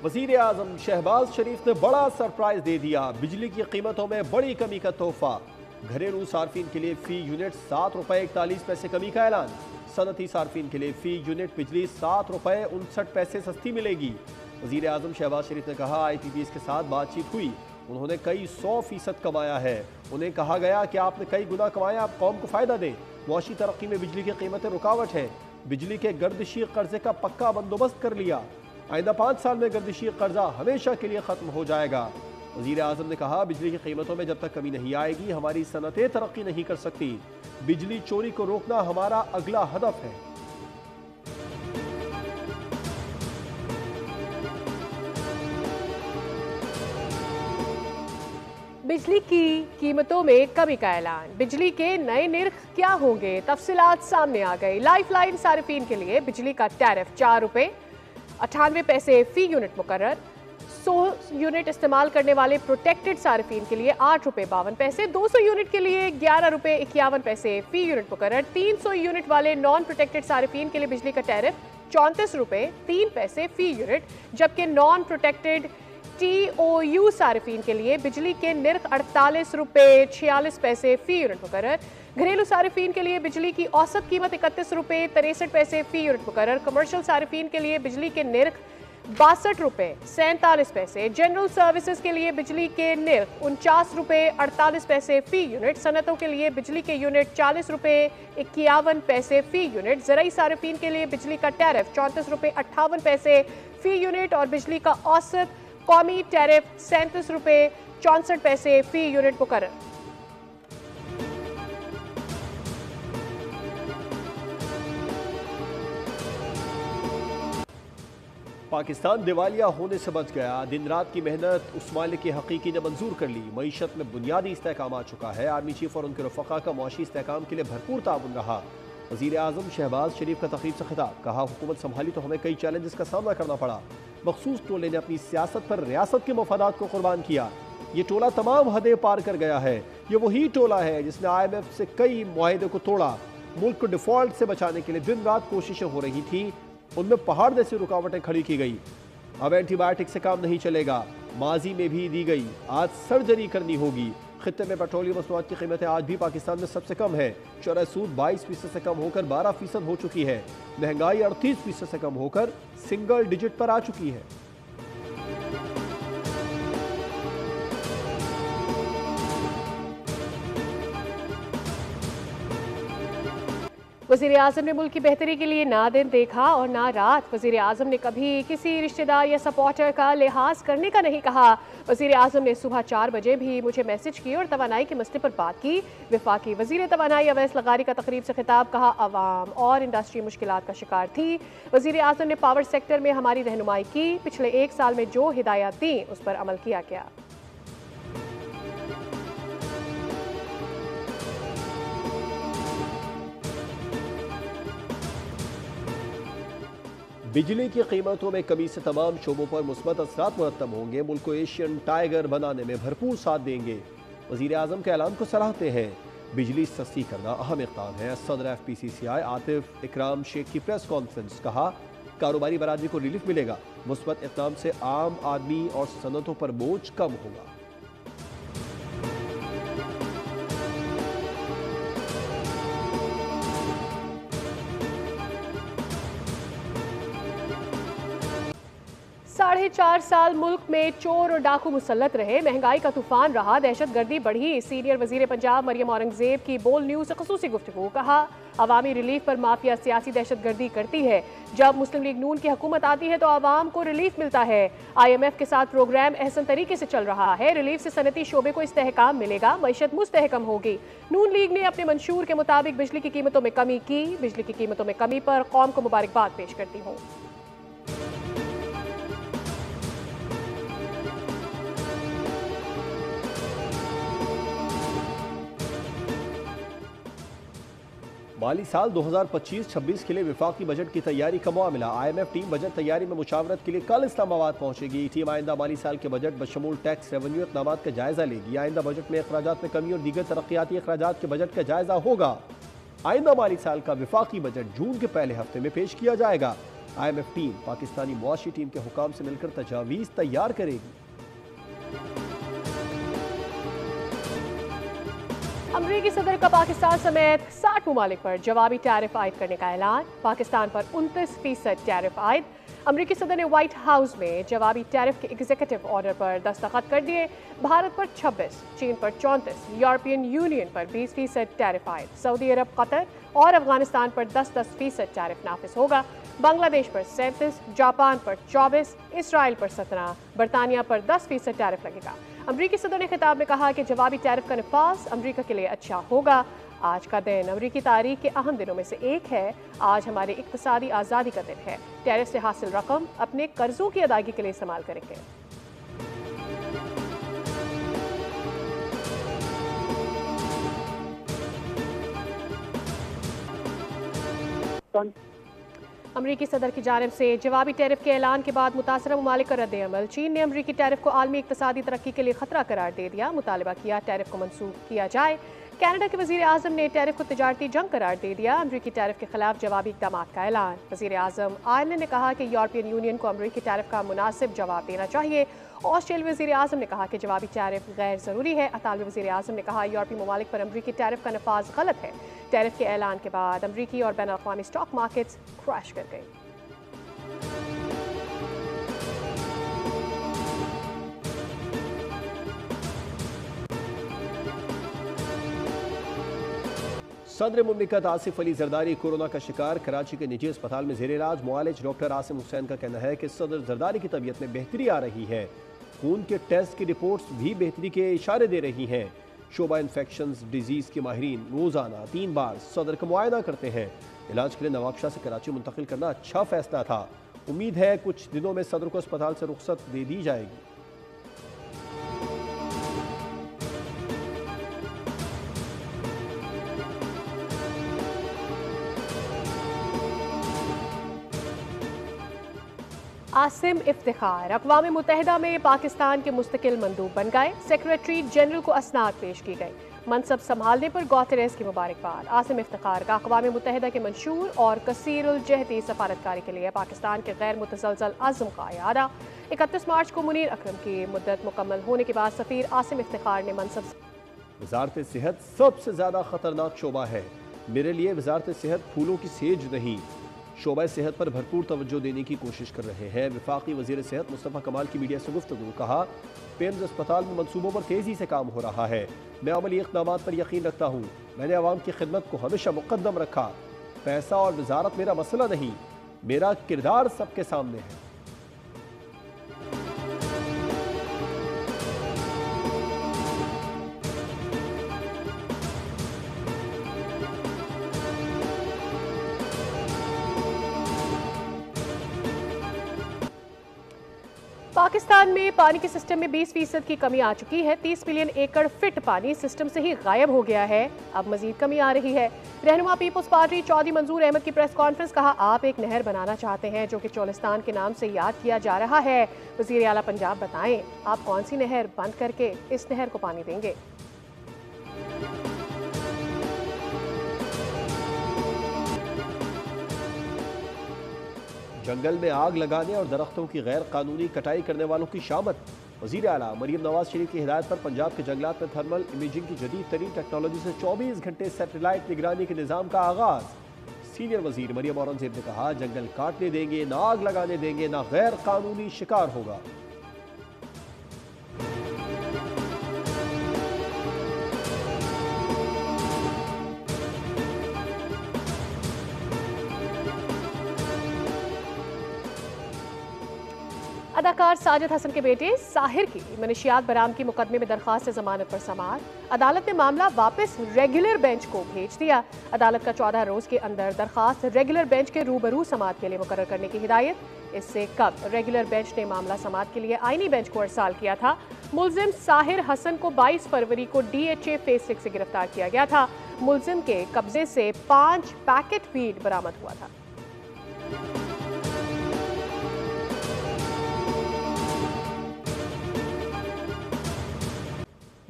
वज़ीर आज़म शहबाज शरीफ ने बड़ा सरप्राइज दे दिया। बिजली की कीमतों में बड़ी कमी का तोहफा। घरेलू सार्फिन के लिए फी यूनिट ₹7.41 कमी का ऐलान। सनती सार्फिन के लिए फी यूनिट बिजली ₹7.59 सस्ती मिलेगी। वज़ीर आज़म शहबाज शरीफ ने कहा, IPPs के साथ बातचीत हुई, उन्होंने कई 100% कमाया है। उन्हें कहा गया कि आपने कई गुना कमाया, आप कौम को फायदा दें। मुआशी तरक्की में बिजली की कीमतें रुकावट है। बिजली के गर्दिशी कर्जे का पक्का बंदोबस्त कर लिया। आइंदा 5 साल में गर्दिशी कर्जा हमेशा के लिए खत्म हो जाएगा। वज़ीर आज़म ने कहा, बिजली की कीमतों में जब तक कमी नहीं आएगी, हमारी सनतें तरक्की नहीं कर सकती। बिजली चोरी को रोकना हमारा अगला हदफ है। बिजली की कीमतों में कमी का ऐलान। बिजली के नए निर्ख क्या होंगे, तफसीलात सामने आ गई। लाइफलाइन सार्फिन के लिए बिजली का टैरिफ ₹4.98 फी यूनिट मुकर्रर। 100 यूनिट इस्तेमाल करने वाले प्रोटेक्टेड सार्फिन के लिए ₹8.52, 200 यूनिट के लिए ₹11.51 फी यूनिट मुकर्रर। 300 यूनिट वाले नॉन प्रोटेक्टेड सार्फिन के लिए बिजली का टैरिफ ₹34.03 फी यूनिट, जबकि नॉन प्रोटेक्टेड TOU सार्फिन के लिए बिजली के निर्ख ₹48.46 फी यूनिट मुकर्रर। घरेलू सार्फिन के लिए बिजली की औसत कीमत ₹31.63 फी यूनिट मुकर्रर। कमर्शियल सार्फिन के लिए बिजली के निर्ख ₹62.47। जनरल सर्विसेज के लिए बिजली के निर्ख ₹49.48 फी यूनिट। सनतों के लिए बिजली के यूनिट ₹40.51 फी यूनिट। ज़राई सार्फिन के लिए बिजली का टैरिफ ₹34.58 फी यूनिट और बिजली का औसत कौमी टैरिफ ₹37.64 फी यूनिट मुकर्रर। पाकिस्तान दिवालिया होने से बच गया। दिन रात की मेहनत उस मालिक की हकीकी ने मंजूर कर ली। मईशत में बुनियादी इस्तेहकाम आ चुका है। आर्मी चीफ और उनके रफ़क़ा का मुआशी इस्तेहकाम के लिए भरपूर ताउन रहा। वज़ीर आज़म शहबाज शरीफ का तक़रीब से खिताब। कहा, हुकूमत संभाली तो हमें कई चैलेंजेस का सामना करना पड़ा। मखसूस टोले ने अपनी सियासत पर रियासत के मफादात को कुर्बान किया। ये टोला तमाम हदें पार कर गया है। ये वही टोला है जिसने IMF से कई मुआहदे को तोड़ा। मुल्क को डिफॉल्ट से बचाने के लिए दिन रात कोशिशें हो रही थी, उनमें पहाड़ जैसी रुकावटें खड़ी की गई। अब एंटीबायोटिक से काम नहीं चलेगा, माजी में भी दी गई, आज सर्जरी करनी होगी। खित्ते में पेट्रोलियम मसनूआत की कीमतें आज भी पाकिस्तान में सबसे कम है। चौराहा सूद 22% से कम होकर 12% हो चुकी है। महंगाई 38% से कम होकर सिंगल डिजिट पर आ चुकी है। वज़ीर आज़म ने मुल्क की बेहतरी के लिए ना दिन देखा और ना रात। वज़ीर आज़म ने कभी किसी रिश्तेदार या सपोर्टर का लिहाज करने का नहीं कहा। वज़ीर आज़म ने सुबह 4 बजे भी मुझे मैसेज की और तवानाई के मसले पर बात की। वफाकी वज़ीर तवानाई अवैस लगारी का तकरीब से खिताब। कहा, अवाम और इंडस्ट्री मुश्किलात का शिकार थी। वज़ीर आज़म ने पावर सेक्टर में हमारी रहनुमाई की। पिछले 1 साल में जो हिदायत दी उस पर अमल किया गया। बिजली की कीमतों में कमी से तमाम शोबों पर मुस्बत असरात मुरत्तब होंगे। मुल्क को एशियन टाइगर बनाने में भरपूर साथ देंगे। वज़ीर आज़म के ऐलान को सराहते हैं। बिजली सस्ती करना अहम इक़दाम है। सदर FPCCI आतिफ इकराम शेख की प्रेस कॉन्फ्रेंस। कहा, कारोबारी बरादरी को रिलीफ मिलेगा। मुस्बत इक़दाम से आम आदमी और सनतों पर बोझ कम होगा। साढ़े 4 साल मुल्क में चोर और डाकू मुसल्लत रहे। महंगाई का तूफान रहा, दहशत गर्दी बढ़ी। सीनियर वजीर पंजाब मरियम औरंगजेब की बोल न्यूज़ से खसूसी गुफ्तगू। कहा, अवामी रिलीफ पर माफिया सियासी दहशत गर्दी करती है। जब मुस्लिम लीग नून की हुकूमत आती है तो आवाम को रिलीफ मिलता है। IMF के साथ प्रोग्राम अहसन तरीके से चल रहा है। रिलीफ से सनती शोबे को इस्तेहकाम मिलेगा, मईशत मुस्तहकम होगी। नून लीग ने अपने मंशूर के मुताबिक बिजली की कीमतों में कमी की। बिजली की कीमतों में कमी पर कौम को मुबारकबाद पेश करती हूँ। माली साल 2025-26 के लिए विफाकी बजट की तैयारी का मामला। IMF टीम बजट तैयारी में मुशावरत के लिए कल इस्लामाबाद पहुंचेगी। टीम आइंदा माली साल के बजट बशमूल टैक्स, रेवेन्यू इक़दामात का जायजा लेगी। आइंदा बजट में अखराजात में कमी और दीगर तरक्याती अखराजात के बजट का जायजा होगा। आइंदा माली साल का विफाकी बजट जून के पहले हफ्ते में पेश किया जाएगा। IMF टीम पाकिस्तानी मुआशी टीम के हुकाम से मिलकर तजावीज़ तैयार करेगी। अमरीकी सदर का पाकिस्तान समेत 60 ममालिक पर जवाबी टैरिफ आयद करने का ऐलान। पाकिस्तान पर 29% टैरिफ आयद। अमरीकी सदर ने व्हाइट हाउस में जवाबी टैरिफ के एग्जीक्यूटिव ऑर्डर पर दस्तखत कर दिए। भारत पर 26, चीन पर 34, यूरोपियन यूनियन पर 20% टैरिफ आयद। सऊदी अरब, कतर और अफगानिस्तान पर 10% टैरिफ नाफिज होगा। बांग्लादेश पर 37, जापान पर 24, इसराइल पर 17, बरतानिया पर 10% टैरिफ लगेगा। अमरीकी सदर ने खिताब में कहा कि जवाबी टैरिफ का नफाज अमरीका के लिए अच्छा होगा। आज का दिन अमरीकी तारीख के अहम दिनों में से एक है। आज हमारे इक्तिसादी आज़ादी का दिन है। टैरिफ से हासिल रकम अपने कर्जों की अदायगी के लिए इस्तेमाल करेंगे। अमरीकी सदर की जानिब से जवाबी टैरिफ के ऐलान के बाद मुतासरा ममालिक का रद्द-ए-अमल। चीन ने अमरीकी टैरिफ को आलमी इक्तिसादी तरक्की के लिए खतरा करार दे दिया। मुतालबा किया टैरिफ को मनसूख किया जाए। कनाडा के वज़ीर आज़म ने टैरिफ को तिजारती जंग करार दे दिया। अमरीकी टैरिफ के खिलाफ जवाबी इक़दाम का ऐलान। वज़ीर आज़म आयरलैंड ने कहा कि यूरोपियन यूनियन को अमरीकी टैरिफ का मुनासिब जवाब देना चाहिए। ऑस्ट्रेलियाई वज़ीर आज़म ने कहा कि जवाबी टैरिफ गैर ज़रूरी है। अतालवी वज़ीर आज़म ने कहा यूरोपीय ममालिक पर अमरीकी टैरिफ का नफाज गलत है। टैरिफ के ऐलान के बाद अमरीकी और बैन अवी स्टॉक मार्केट्स क्रैश कर गए। सदर मुमलिकत आसिफ अली जरदारी कोरोना का शिकार। कराची के निजी अस्पताल में जेर इलाज मुआलिज डॉक्टर आसिम हुसैन का कहना है कि सदर जरदारी की तबीयत में बेहतरी आ रही है। खून के टेस्ट की रिपोर्ट्स भी बेहतरी के इशारे दे रही हैं। शोबा इन्फेक्शंस डिजीज़ के माहिरीन रोज़ाना 3 बार सदर का मुआयना करते हैं। इलाज के लिए नवाबशाह से कराची मुंतकिल करना अच्छा फैसला था। उम्मीद है कुछ दिनों में सदर को अस्पताल से रुख्सत दे दी जाएगी। आसिम इफ्तिखार अक़वाम मुत्तहिदा में पाकिस्तान के मुस्तकिल मंदूब बन गए। सेक्रेटरी जनरल को असनाद पेश की गई। मनसब संभालने पर गौतरेस की मुबारकबाद। आसिम इफ्तिखार का अक़वाम मुत्तहिदा के मंशूर और कसीरुल जहती सफारतकारी के लिए पाकिस्तान के गैर मुतसलसल अज़्म का इयादा। 31 मार्च को मुनीर अकरम की मुद्दत मुकम्मल होने के बाद सफ़ीर आसिम इफ्तिखार ने मनसब। वज़ारत सेहत सबसे ज़्यादा ख़तरनाक शोबा है। मेरे लिए वज़ारत सेहत फूलों की सेज नहीं, शोबा सेहत पर भरपूर तवज्जो देने की कोशिश कर रहे हैं। वफाकी वज़ीर सेहत मुस्तफ़ा कमाल की मीडिया से गुफ्तगू। कहा, पेम्स अस्पताल में मनसूबों पर तेज़ी से काम हो रहा है। मैं अमली इक़दामात पर यकीन रखता हूँ। मैंने आवाम की खिदमत को हमेशा मुक़द्दम रखा। पैसा और वज़ारत मेरा मसला नहीं, मेरा किरदार सबके सामने है। पाकिस्तान में पानी के सिस्टम में 20% की कमी आ चुकी है। 30 मिलियन एकड़ फिट पानी सिस्टम से ही गायब हो गया है। अब मजीद कमी आ रही है। रहनुमा पीपल्स पार्टी चौधरी मंजूर अहमद की प्रेस कॉन्फ्रेंस। कहा, आप एक नहर बनाना चाहते हैं जो कि चोलिस्तान के नाम से याद किया जा रहा है। वजीर आला पंजाब बताएं, आप कौन सी नहर बंद करके इस नहर को पानी देंगे। जंगल में आग लगाने और दरख्तों की गैर कानूनी कटाई करने वालों की शामत। वज़ीर आला मरियम नवाज शरीफ की हिदायत पर पंजाब के जंगलात में थर्मल इमेजिंग की जदीद तरीन टेक्नोलॉजी से 24 घंटे सैटेलाइट निगरानी के निज़ाम का आगाज। सीनियर वजीर मरियम औरंगजेब ने कहा, जंगल काटने देंगे ना, आग लगाने देंगे ना, गैर कानूनी शिकार होगा। अदाकार साजिद हसन के बेटे साहिर की मनशियात बरामदगी मुकदमे में दरखास्त जमानत पर समाअत। अदालत ने मामला वापस रेगुलर बेंच को भेज दिया। अदालत का 14 रोज के अंदर दरखास्त रेगुलर बेंच के रूबरू समाअत के लिए मुकर्रर करने की हिदायत। इससे कब रेगुलर बेंच ने मामला समाअत के लिए आईनी बेंच को अरसाल किया था। मुलजिम साहिर हसन को 22 फरवरी को DHA फेज 6 से गिरफ्तार किया गया था। मुलजिम के कब्जे से 5 पैकेट वीड बरामद हुआ था।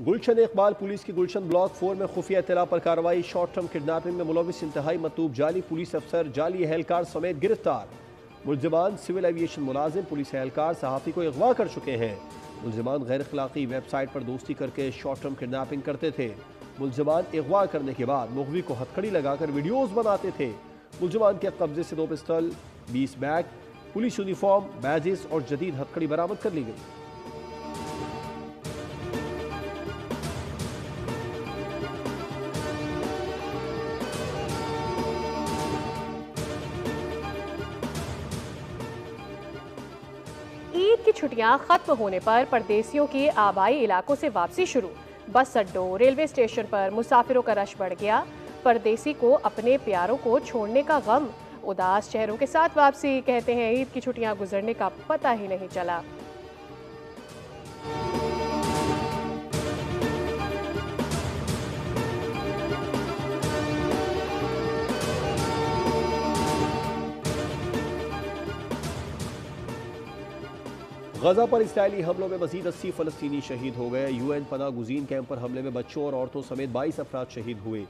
गुलशन इकबाल पुलिस की गुलशन ब्लॉक 4 में खुफिया इत्तला पर कार्रवाई। शॉर्ट टर्म किडनैपिंग में मुलविस इंतहाई मतलूब जाली पुलिस अफसर, जाली एहलकार समेत गिरफ्तार। मुलजिमान सिविल एविएशन मुलाजिम, पुलिस एहलकार, सहाफ़ी को अगवा कर चुके हैं। मुलजिमान गैर अखलाकी वेबसाइट पर दोस्ती करके शॉर्ट टर्म किडनैपिंग करते थे। मुलजिमान अगवा करने के बाद मुगवी को हथकड़ी लगाकर वीडियोस बनाते थे। मुलजिमान के कब्जे से 2 पिस्तौल, 20 बैग, पुलिस यूनिफॉर्म, बैजेस और जदीद हथकड़ी बरामद कर ली गई। ईद की छुट्टियां खत्म होने पर परदेसियों की आबाई इलाकों से वापसी शुरू। बस अड्डों, रेलवे स्टेशन पर मुसाफिरों का रश बढ़ गया। परदेसी को अपने प्यारों को छोड़ने का गम, उदास चेहरों के साथ वापसी। कहते हैं ईद की छुट्टियां गुजरने का पता ही नहीं चला। गजा पर इस्राइली हमलों में मजीद 80 फलस्तीनी शहीद हो गए। यूएन पनाह गुज़ीन कैंप पर हमले में बच्चों और औरतों समेत 22 अफराद शहीद हुए।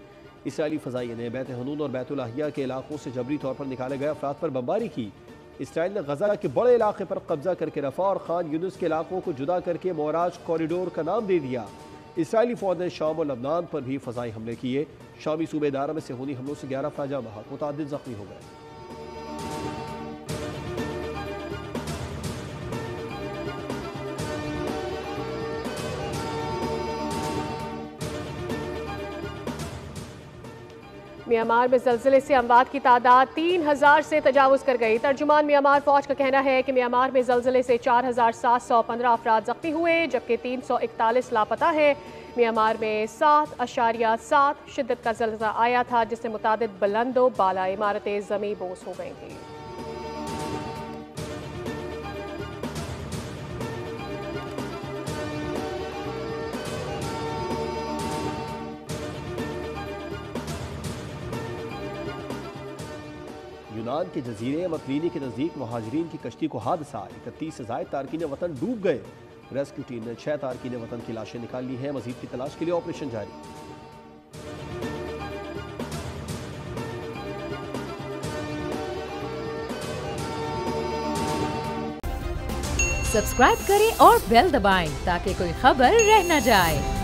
इस्राइली फ़ज़ाइया ने बैत हनून और बैतुल अहिया के इलाकों से जबरी तौर पर निकाले गए अफराद पर बमबारी की। इसराइल ने गजा के बड़े इलाके पर कब्जा करके रफा और खान यूनिस के इलाकों को जुदा करके मोराज कॉरिडोर का नाम दे दिया। इसराइली फौज ने शाम और लबनान पर भी फ़ज़ाई हमले किए। शामी सूबे दारा में सेहूनी हमलों से 11 अफराद जाँ बहक, मुतअद्दिद ज़ख्मी हो गए। म्यांमार में जल्जले से अमवात की तादाद 3000 से तजावुज कर गई। तर्जुमान म्यांमार फौज का कहना है कि म्यांमार में जल्जले से 4715 अफराद जख्मी हुए, जबकि 341 लापता है। म्यांमार में 7.7 शिद्दत का जल्जला आया था, जिससे मुतादिद बुलंदो बाला इमारतें ज़मीं बोस हो गई थी। यूनान के जजीरे मकलीनी के नज़दीक महाजरीन की कश्ती को हादसा। 31 से ज़ायद तारकीन वतन डूब गए। रेस्क्यू टीम ने 6 तारकीन वतन की लाशें निकाल ली हैं। मजीद की तलाश के लिए ऑपरेशन जारी। सब्सक्राइब करें और बेल दबाएं ताकि कोई खबर रह न जाए।